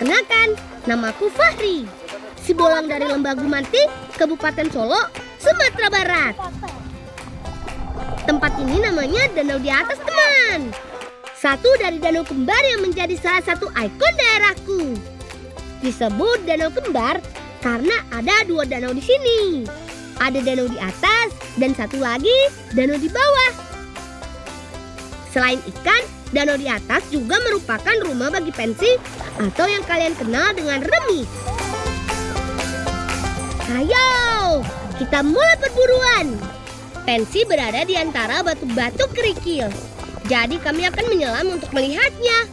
Perkenalkan, namaku Fahri, si bolang dari Lembah Gumanti, Kabupaten Solo, Sumatera Barat. Tempat ini namanya Danau di Atas, teman. Satu dari danau kembar yang menjadi salah satu ikon daerahku. Disebut danau kembar karena ada dua danau di sini. Ada danau di atas dan satu lagi danau di bawah. Selain ikan, danau di atas juga merupakan rumah bagi pensi atau yang kalian kenal dengan remis. Ayo, kita mulai perburuan. Pensi berada di antara batu-batu kerikil. Jadi kami akan menyelam untuk melihatnya.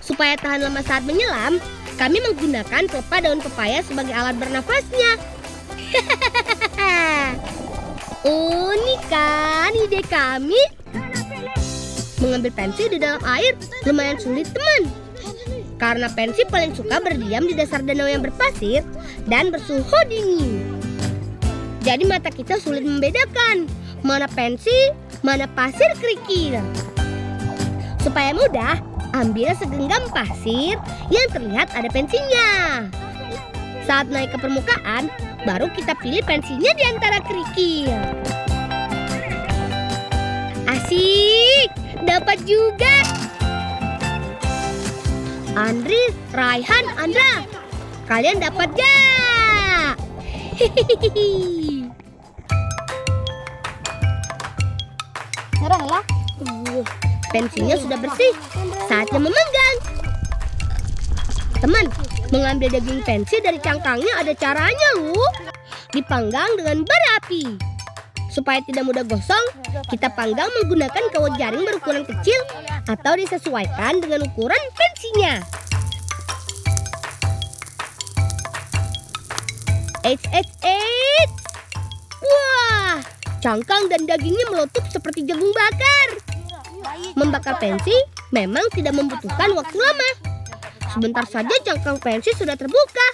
Supaya tahan lama saat menyelam, kami menggunakan pelepah daun pepaya sebagai alat bernafasnya. Unik kan ide kami? Mengambil pensi di dalam air lumayan sulit, teman. Karena pensi paling suka berdiam di dasar danau yang berpasir dan bersuhu dingin. Jadi mata kita sulit membedakan mana pensi, mana pasir kerikil. Supaya mudah, ambil segenggam pasir yang terlihat ada pensinya. Saat naik ke permukaan, baru kita pilih pensinya di antara kerikil. Asik, dapat juga. Andri, Raihan, Andra, kalian dapat gak? Nyerah lah. Pensinya sudah bersih, saatnya memegang. Teman, mengambil daging pensi dari cangkangnya ada caranya loh. Dipanggang dengan bara api. Supaya tidak mudah gosong, kita panggang menggunakan kawat jaring berukuran kecil atau disesuaikan dengan ukuran pensinya. Eits. Wah, cangkang dan dagingnya meletup seperti jagung bakar. Membakar pensi memang tidak membutuhkan waktu lama. Sebentar saja cangkang pensi sudah terbuka.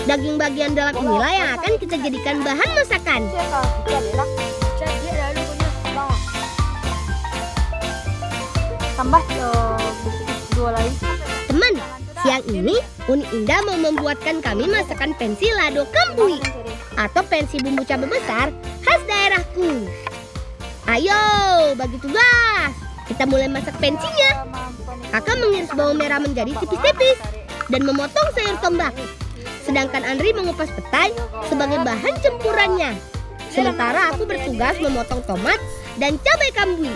Daging bagian dalam inilah yang akan kita jadikan bahan masakan. Tambah dua lagi. Teman, siang ini Uni Indah mau membuatkan kami masakan pensi lado kambui atau pensi bumbu cabai besar khas daerahku. Ayo, bagi tugas. Kita mulai masak pensinya. Kakak mengiris bawang merah menjadi tipis-tipis dan memotong sayur tombak. Sedangkan Andri mengupas petai sebagai bahan campurannya. Sementara aku bertugas memotong tomat dan cabai kambui.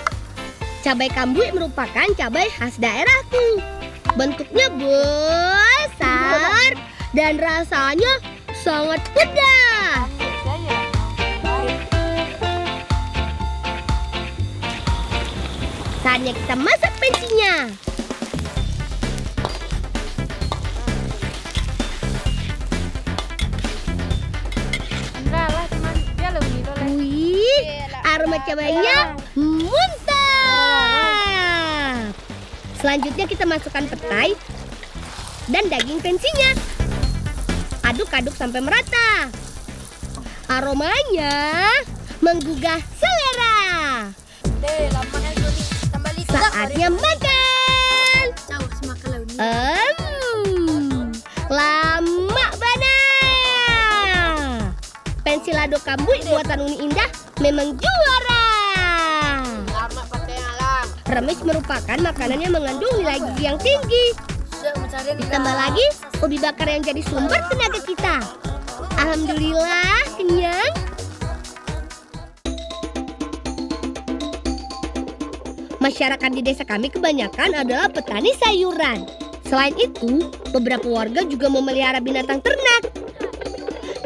Cabai kambui merupakan cabai khas daerahku. Bentuknya besar dan rasanya sangat pedas. Saatnya kita masak pensinya. Wih, aroma cabainya mantap. Selanjutnya kita masukkan petai dan daging pensinya. Aduk-aduk sampai merata. Aromanya menggugah selera. Saatnya makan. Lama banget. Pensi lado kambui buatan Uni Indah memang juara. Remis merupakan makanan yang mengandung nilai gizi yang tinggi. Ditambah lagi ubi bakar yang jadi sumber tenaga kita. Alhamdulillah, kenyang. Masyarakat di desa kami kebanyakan adalah petani sayuran. Selain itu, beberapa warga juga memelihara binatang ternak.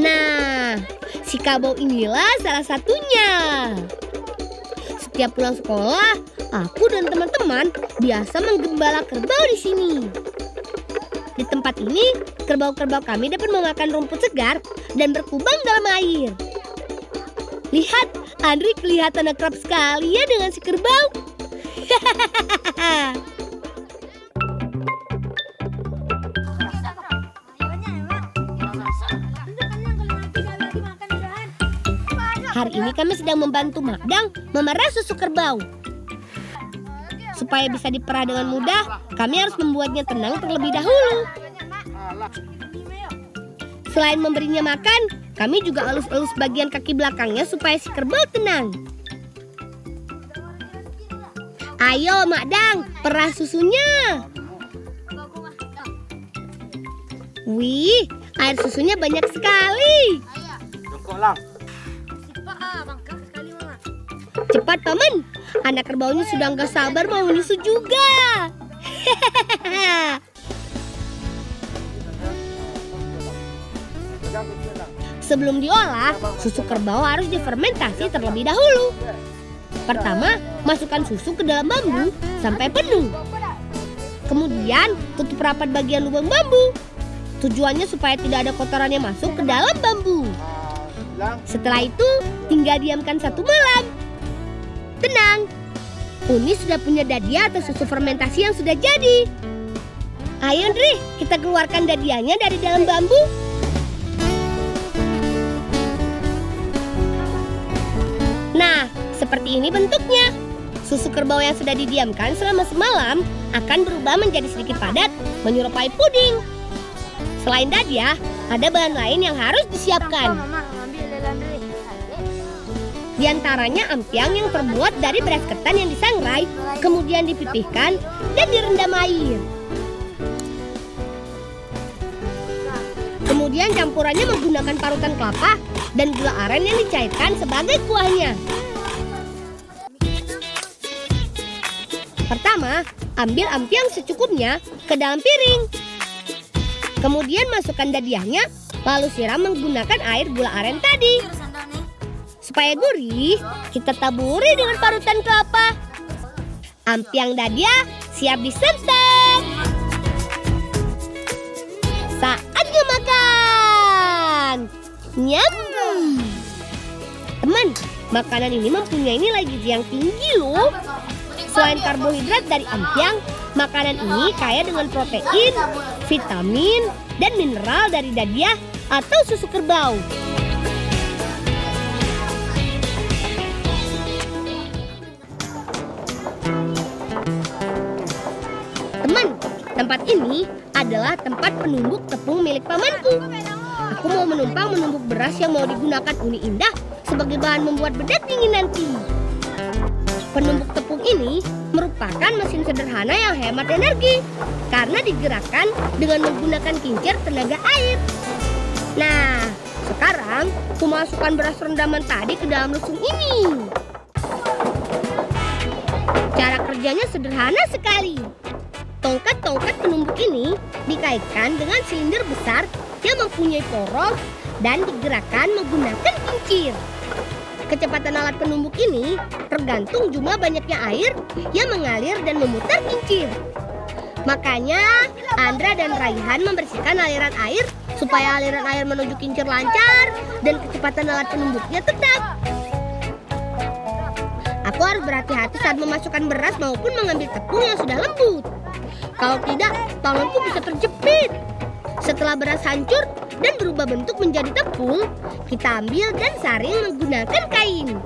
Nah, si kabau inilah salah satunya. Setiap pulang sekolah, aku dan teman-teman biasa menggembala kerbau di sini. Di tempat ini, kerbau-kerbau kami dapat memakan rumput segar dan berkubang dalam air. Lihat, Andri kelihatan akrab sekali ya dengan si kerbau. Hari ini kami sedang membantu Magdang memerah susu kerbau. supaya bisa diperah dengan mudah, kami harus membuatnya tenang terlebih dahulu. Selain memberinya makan, kami juga elus-elus bagian kaki belakangnya supaya si kerbau tenang. Ayo Mak Dang, perah susunya. Wih, air susunya banyak sekali. Cepat Paman, anak kerbaunya sudah nggak sabar mau menyusu juga. Sebelum diolah, susu kerbau harus difermentasi terlebih dahulu. Pertama, masukkan susu ke dalam bambu sampai penuh. Kemudian, tutup rapat bagian lubang bambu. Tujuannya supaya tidak ada kotoran yang masuk ke dalam bambu. Setelah itu, tinggal diamkan 1 malam. Tenang, Uni sudah punya dadia atau susu fermentasi yang sudah jadi. Ayo Ndri, kita keluarkan dadianya dari dalam bambu. Nah, seperti ini bentuknya. Susu kerbau yang sudah didiamkan selama semalam akan berubah menjadi sedikit padat, menyerupai puding. Selain dadia, ada bahan lain yang harus disiapkan. Di antaranya ampiang yang terbuat dari beras ketan yang disangrai, kemudian dipipihkan dan direndam air. Kemudian campurannya menggunakan parutan kelapa dan gula aren yang dicairkan sebagai kuahnya. Pertama, ambil ampiang secukupnya ke dalam piring. Kemudian masukkan dadiahnya, lalu siram menggunakan air gula aren tadi. Supaya gurih, kita taburi dengan parutan kelapa. Ampiang dadia siap disantap. Saatnya makan. Nyam. Teman, makanan ini mempunyai nilai gizi yang tinggi loh. Selain karbohidrat dari ampiang, makanan ini kaya dengan protein, vitamin, dan mineral dari dadia atau susu kerbau. Teman, tempat ini adalah tempat penumbuk tepung milik pamanku. Aku mau menumpuk beras yang mau digunakan Uni Indah sebagai bahan membuat bedak dingin nanti. Penumbuk tepung ini merupakan mesin sederhana yang hemat energi karena digerakkan dengan menggunakan kincir tenaga air. Nah, sekarang aku masukkan beras rendaman tadi ke dalam lusung ini. Cara kerjanya sederhana sekali. Tongkat-tongkat penumbuk ini dikaitkan dengan silinder besar yang mempunyai poros dan digerakkan menggunakan kincir. Kecepatan alat penumbuk ini tergantung jumlah banyaknya air yang mengalir dan memutar kincir. Makanya Andra dan Raihan membersihkan aliran air supaya aliran air menuju kincir lancar dan kecepatan alat penumbuknya tetap. Aku harus berhati-hati saat memasukkan beras maupun mengambil tepung yang sudah lembut. Kalau tidak, tanganku bisa terjepit. Setelah beras hancur dan berubah bentuk menjadi tepung, kita ambil dan saring menggunakan kain.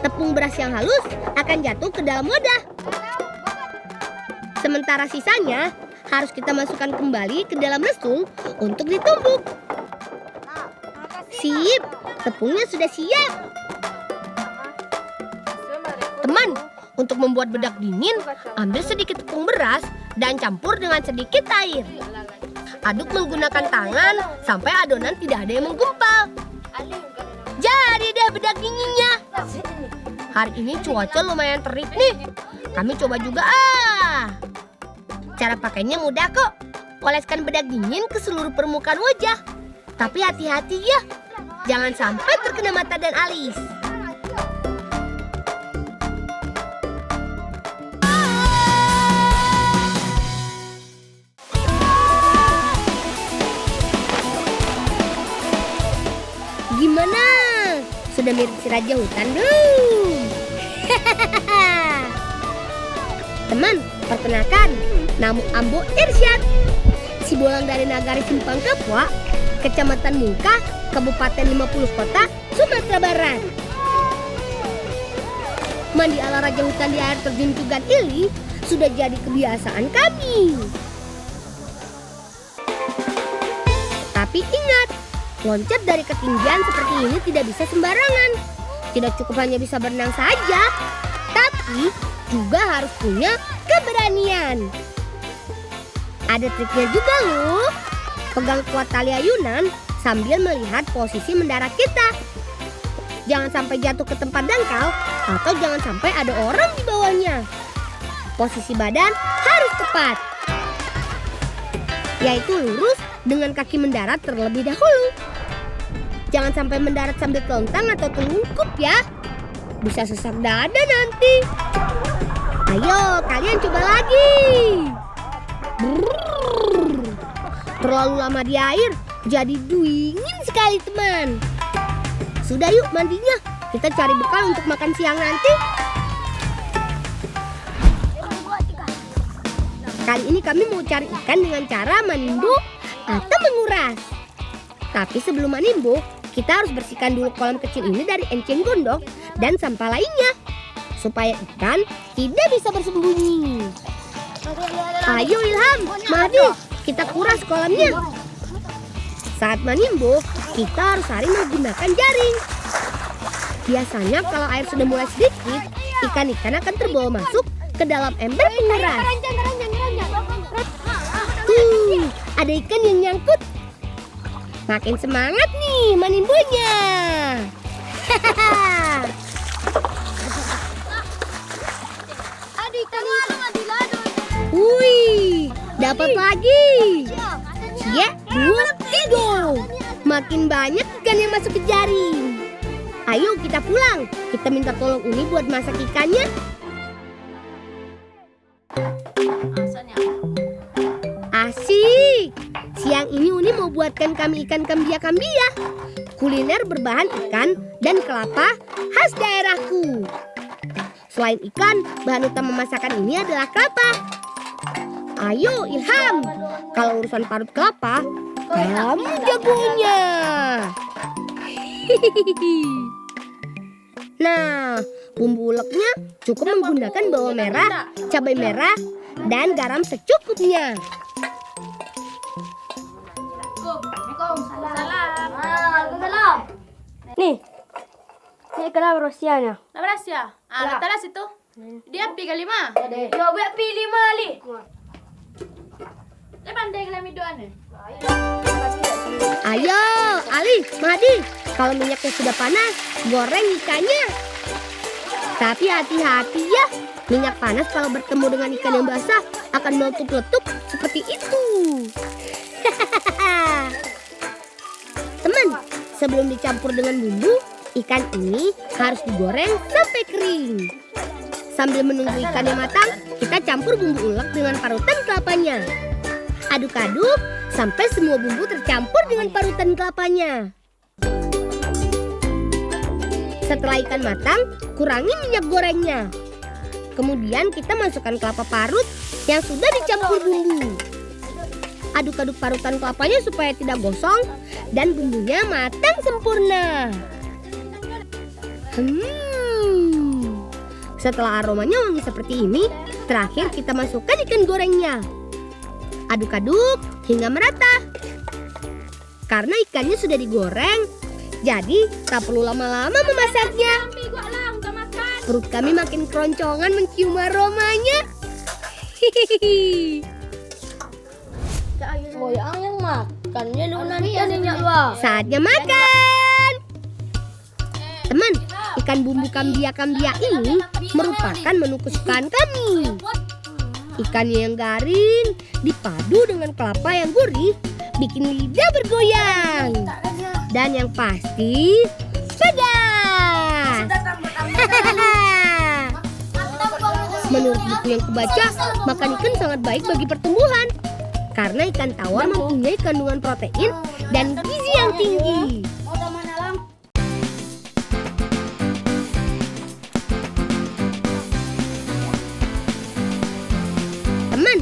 Tepung beras yang halus akan jatuh ke dalam wadah. Sementara sisanya harus kita masukkan kembali ke dalam lesung untuk ditumbuk. Sip, tepungnya sudah siap. Teman, untuk membuat bedak dingin, ambil sedikit tepung beras dan campur dengan sedikit air. Aduk menggunakan tangan sampai adonan tidak ada yang menggumpal. Jadi deh bedak dinginnya. Hari ini cuaca lumayan terik nih. Kami coba juga Cara pakainya mudah kok. Oleskan bedak dingin ke seluruh permukaan wajah. Tapi hati-hati ya, jangan sampai terkena mata dan alis. Gimana? Sudah mirip si Raja Hutan belum? Teman, perkenalkan, nama Ambo Irsyad. Si bolang dari Nagari Simpang Kapua, Kecamatan Mungkah, Kabupaten 50 Kota, Sumatera Barat. Mandi ala Raja Hutan di air terjun Tugan Ili sudah jadi kebiasaan kami. Tapi ingat, loncat dari ketinggian seperti ini tidak bisa sembarangan. Tidak cukup hanya bisa berenang saja, tapi juga harus punya keberanian. Ada triknya juga loh. Pegang kuat tali ayunan sambil melihat posisi mendarat kita. Jangan sampai jatuh ke tempat dangkal atau jangan sampai ada orang di bawahnya. Posisi badan harus tepat, yaitu lurus dengan kaki mendarat terlebih dahulu. Jangan sampai mendarat sambil kelentang atau telungkup ya. Bisa sesak dada nanti. Ayo, kalian coba lagi. Brrr. Terlalu lama di air, jadi dingin sekali teman. Sudah yuk mandinya. Kita cari bekal untuk makan siang nanti. Kali ini kami mau cari ikan dengan cara menimbu atau menguras. Tapi sebelum menimbu, kita harus bersihkan dulu kolam kecil ini dari enceng gondok dan sampah lainnya, supaya ikan tidak bisa bersembunyi. Ayo Ilham, Mahdi, kita kuras kolamnya. Saat menimbu, kita harus sering menggunakan jaring. Biasanya kalau air sudah mulai sedikit, ikan-ikan akan terbawa masuk ke dalam ember penguras. Ada ikan yang nyangkut. Makin semangat nih menimbunya. Wih, dapat lagi. Ya, 2, 3. Makin banyak ikan yang masuk ke jaring. Ayo kita pulang. Kita minta tolong Uni buat masak ikannya. Asik. Siang ini Uni mau buatkan kami ikan kambia-kambia. Kuliner berbahan ikan dan kelapa khas daerahku. Selain ikan, bahan utama masakan ini adalah kelapa. Ayo Ilham, kalau urusan parut kelapa, kamu jagonya. Nah, bumbu uleknya cukup menggunakan bawang merah, cabai merah, dan garam secukupnya. Nih, ini kenapa Rosianya? La Brasia. Ah, la situ. Dia pi kalima. Yo, buat pilih mali. Dia pandai kelami doan. Ayo, Ali, Mahdi, kalau minyaknya sudah panas, goreng ikannya. Tapi hati-hati ya, minyak panas kalau bertemu dengan ikan yang basah akan meletup-letup seperti itu. Teman, sebelum dicampur dengan bumbu, ikan ini harus digoreng sampai kering. Sambil menunggu ikannya matang, kita campur bumbu ulek dengan parutan kelapanya. Aduk-aduk sampai semua bumbu tercampur dengan parutan kelapanya. Setelah ikan matang, kurangi minyak gorengnya. Kemudian kita masukkan kelapa parut yang sudah dicampur bumbu. Aduk-aduk parutan kelapanya supaya tidak gosong dan bumbunya matang sempurna. Setelah aromanya wangi seperti ini, terakhir kita masukkan ikan gorengnya. Aduk-aduk hingga merata. Karena ikannya sudah digoreng, jadi tak perlu lama-lama memasaknya. Perut kami makin keroncongan mencium aromanya. Saatnya makan. Teman, ikan bumbu kambia-kambia ini merupakan menu kesukaan kami. Ikannya yang garing dipadu dengan kelapa yang gurih bikin lidah bergoyang. Dan yang pasti pedas. Menurut buku yang kubaca, makan ikan sangat baik bagi pertumbuhan. Karena ikan tawar mempunyai kandungan protein dan gizi yang tinggi. Teman,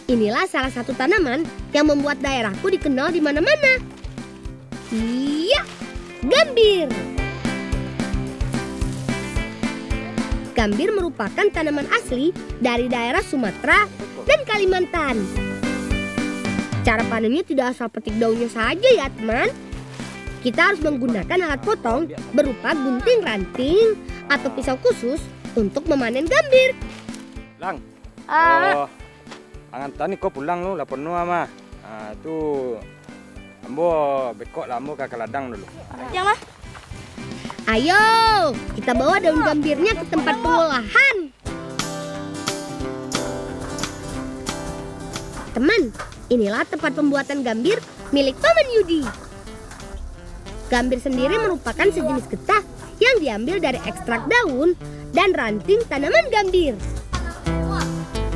inilah salah satu tanaman yang membuat daerahku dikenal di mana-mana. Iya, gambir. Gambir merupakan tanaman asli dari daerah Sumatera dan Kalimantan. Cara panennya tidak asal petik daunnya saja ya teman. Kita harus menggunakan alat potong berupa gunting ranting atau pisau khusus untuk memanen gambir. Lang, angan tani kau pulang lu lapor nu ama. Tu ambo bekok lah ambo ke ladang dulu. Yang mah? Ayo, kita bawa daun gambirnya ke tempat pengolahan. Teman, inilah tempat pembuatan gambir milik Paman Yudi. Gambir sendiri merupakan sejenis getah yang diambil dari ekstrak daun dan ranting tanaman gambir.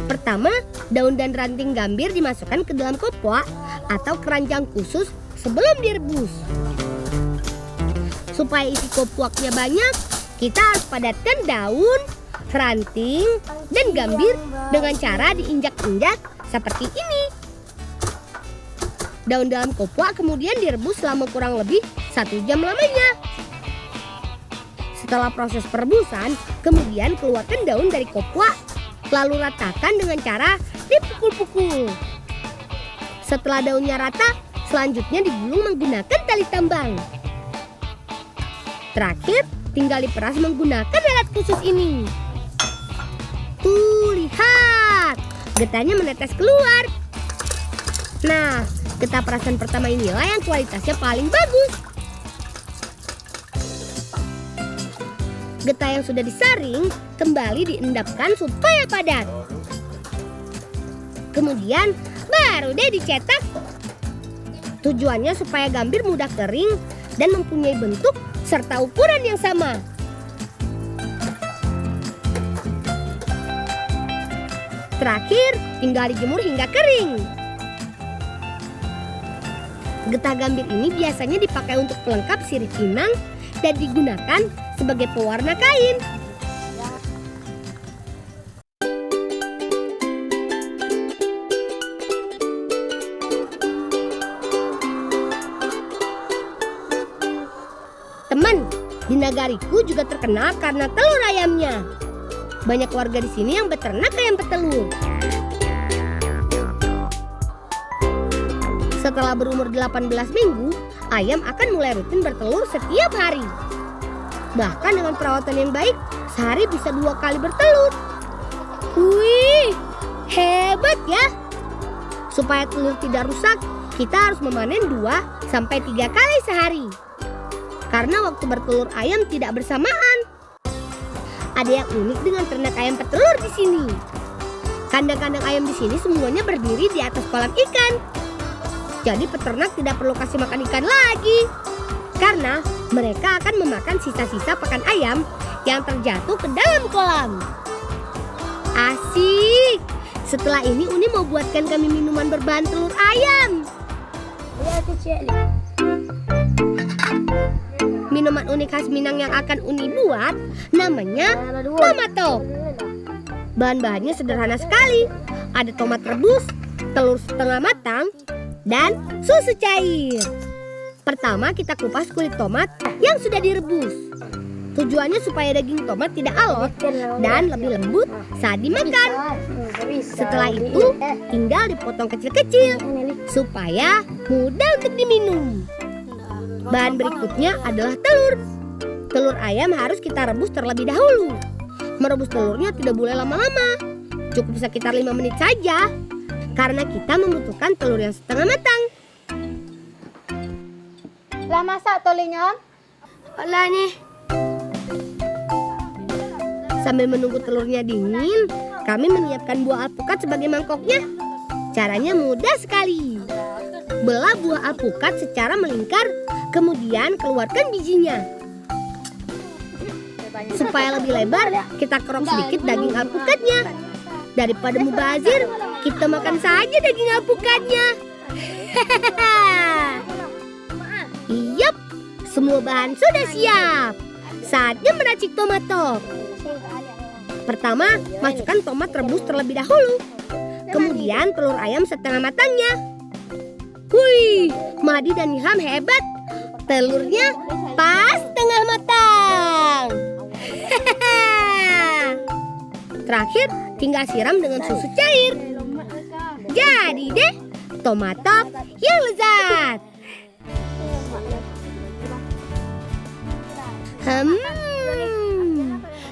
Pertama, daun dan ranting gambir dimasukkan ke dalam kopwa atau keranjang khusus sebelum direbus. Supaya isi kopwaknya banyak, kita harus padatkan daun, ranting, dan gambir dengan cara diinjak-injak seperti ini. Daun dalam kopwak kemudian direbus selama kurang lebih 1 jam lamanya. Setelah proses perebusan, kemudian keluarkan daun dari kopwak, lalu ratakan dengan cara dipukul-pukul. Setelah daunnya rata, selanjutnya digulung menggunakan tali tambang. Terakhir, tinggal diperas menggunakan alat khusus ini. Tuh, lihat, getahnya menetes keluar. Nah, getah perasan pertama inilah yang kualitasnya paling bagus. Getah yang sudah disaring kembali diendapkan supaya padat. Kemudian baru deh dicetak. Tujuannya supaya gambir mudah kering dan mempunyai bentuk serta ukuran yang sama. Terakhir, tinggal dijemur hingga kering. Getah gambir ini biasanya dipakai untuk pelengkap sirip inang dan digunakan sebagai pewarna kain. Teman, di nagariku juga terkenal karena telur ayamnya. Banyak warga di sini yang beternak ayam petelur. Setelah berumur 18 minggu, ayam akan mulai rutin bertelur setiap hari. Bahkan dengan perawatan yang baik, sehari bisa 2 kali bertelur. Wih, hebat ya. Supaya telur tidak rusak, kita harus memanen 2-3 kali sehari. Karena waktu bertelur ayam tidak bersamaan. Ada yang unik dengan ternak ayam petelur di sini. Kandang-kandang ayam di sini semuanya berdiri di atas kolam ikan. Jadi peternak tidak perlu kasih makan ikan lagi. Karena mereka akan memakan sisa-sisa pakan ayam yang terjatuh ke dalam kolam. Asik. Setelah ini Uni mau buatkan kami minuman berbahan telur ayam. Minuman unik khas Minang yang akan Uni buat namanya tomato. Bahan-bahannya sederhana sekali. Ada tomat rebus, telur setengah matang, dan susu cair. Pertama kita kupas kulit tomat yang sudah direbus. Tujuannya supaya daging tomat tidak alot dan lebih lembut saat dimakan. Setelah itu tinggal dipotong kecil-kecil supaya mudah untuk diminum. Bahan berikutnya adalah telur. Telur ayam harus kita rebus terlebih dahulu. Merebus telurnya tidak boleh lama-lama. Cukup sekitar 5 menit saja. Karena kita membutuhkan telur yang setengah matang. Lah masak tolinyon? Olah nih. Sambil menunggu telurnya dingin, kami menyiapkan buah alpukat sebagai mangkoknya. Caranya mudah sekali. Belah buah alpukat secara melingkar, kemudian keluarkan bijinya. Supaya lebih lebar, kita kerok sedikit daging alpukatnya. Daripada mubazir, kita makan saja daging alpukatnya. Yup, semua bahan sudah siap. Saatnya meracik tomato. Pertama, masukkan tomat rebus terlebih dahulu. Kemudian telur ayam setengah matangnya. Wih, Madi dan Ilham hebat. Telurnya pas setengah matang. Terakhir, tinggal siram dengan susu cair. Jadi deh, tomatop yang lezat.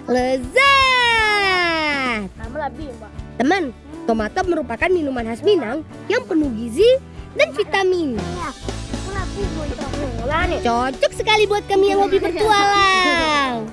Lezat. Teman, tomatop merupakan minuman khas Minang yang penuh gizi dan vitamin. Cocok sekali buat kami yang hobi bertualang.